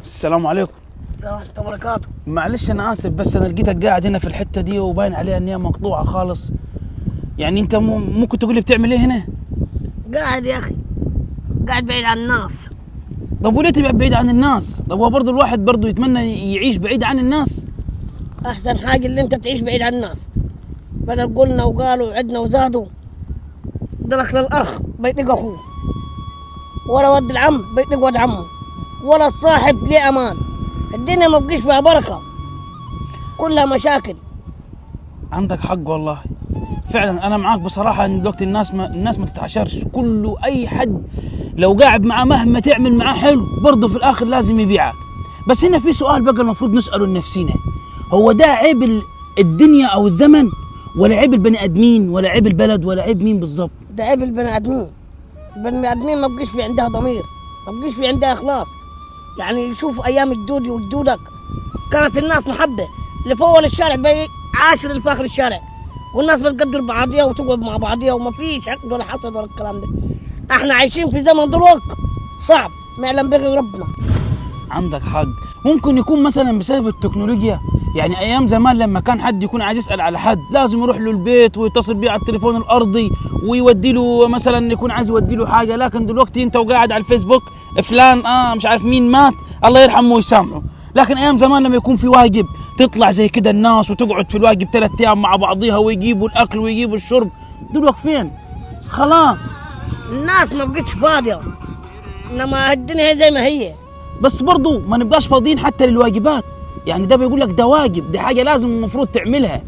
السلام عليكم. السلام ورحمة الله وبركاته. معلش انا اسف، بس انا لقيتك قاعد هنا في الحته دي وباين عليها ان هي مقطوعه خالص. يعني انت ممكن تقول لي بتعمل ايه هنا؟ قاعد يا اخي، قاعد بعيد عن الناس. طب وليه تبقى بعيد عن الناس؟ طب هو برضه الواحد برضه يتمنى يعيش بعيد عن الناس. احسن حاجة اللي انت تعيش بعيد عن الناس، بدل قلنا وقالوا وعدنا وزادوا. دلك للاخ بيطلق اخوه، ولا ود العم بيطلق ود عمه، ولا الصاحب ليه امان. الدنيا ما بقيش فيها بركة، كلها مشاكل. عندك حق والله، فعلا انا معاك بصراحه ان دلوقتي الناس ما تتعاشرش. كله اي حد لو قاعد معاه مهما تعمل معاه حلو برضه في الاخر لازم يبيعك. بس هنا في سؤال بقى المفروض نساله لنفسنا، هو ده عيب الدنيا او الزمن، ولا عيب البني ادمين، ولا عيب البلد، ولا عيب مين بالظبط؟ ده عيب البني ادمين. البني ادمين ما بقيش في عندها ضمير، ما بقيش في عندها اخلاص. يعني شوف ايام جدودي وجدودك، كانت الناس محبه، اللي في اول الشارع عاشر اللي في اخر الشارع، والناس بتقدر بعضيها وتقعد مع بعضيها، وما فيش حقد ولا حسد ولا الكلام ده. احنا عايشين في زمن دلوقتي صعب ما يعلم به ربنا. عندك حق، ممكن يكون مثلا بسبب التكنولوجيا. يعني ايام زمان لما كان حد يكون عايز يسال على حد لازم يروح له البيت ويتصل بيه على التليفون الارضي ويودي له، مثلا يكون عايز يودي له حاجه. لكن دلوقتي انت وقاعد على الفيسبوك فلان مش عارف مين مات، الله يرحمه ويسامحه. لكن ايام زمان لما يكون في واجب تطلع زي كده الناس وتقعد في الواجب 3 ايام مع بعضيها ويجيبوا الاكل ويجيبوا الشرب. دلوقتي فين؟ خلاص الناس ما بقتش فاضيه، انما الدنيا زي ما هي. بس برضو ما نبقاش فاضيين حتى للواجبات. يعني ده بيقول لك ده واجب، دي حاجه لازم المفروض تعملها.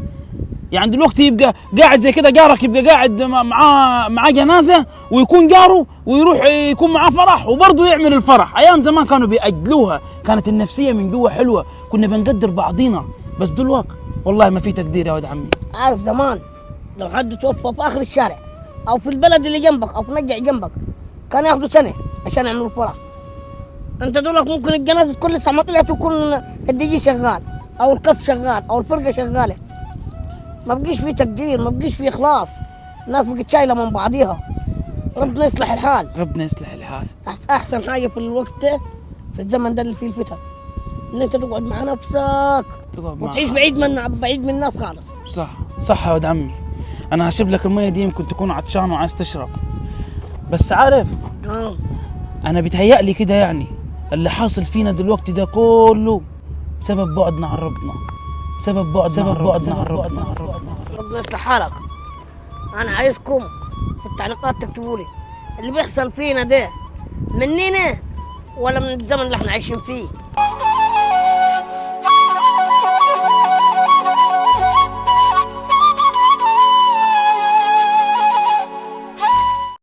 يعني دلوقتي يبقى قاعد زي كده، جارك يبقى قاعد معاه جنازه ويكون جاره ويروح يكون معاه فرح وبرضه يعمل الفرح. ايام زمان كانوا بيأجلوها، كانت النفسيه من جوا حلوه، كنا بنقدر بعضينا. بس دلوقتي والله ما في تقدير يا ولد عمي. عارف زمان لو حد توفى في اخر الشارع او في البلد اللي جنبك او في نجع جنبك، كانوا ياخذوا سنه عشان يعملوا الفرح. انت دولك ممكن الجنازه تكون لسه ما طلعت ويكون الدي جي شغال او الكف شغال او الفرقه شغاله. ما بقيش فيه تقدير، ما بقيش فيه اخلاص، الناس بقت شايله من بعضيها. ربنا يصلح الحال. ربنا يصلح الحال. احسن حاجه في الوقت ده، في الزمن ده اللي فيه الفتن، ان انت تقعد مع نفسك وتعيش بعيد من الناس خالص. صح يا ولد عمي. انا هسيب لك الميه دي، يمكن تكون عطشان وعايز تشرب. بس عارف انا بيتهيألي كده، يعني اللي حاصل فينا دلوقتي ده كله بسبب بعدنا عن ربنا، بسبب بعدنا عن ربنا. ربنا يصلح حالك. انا عايزكم في التعليقات تكتبوا لي اللي بيحصل فينا ده مننا ولا من الزمن اللي احنا عايشين فيه.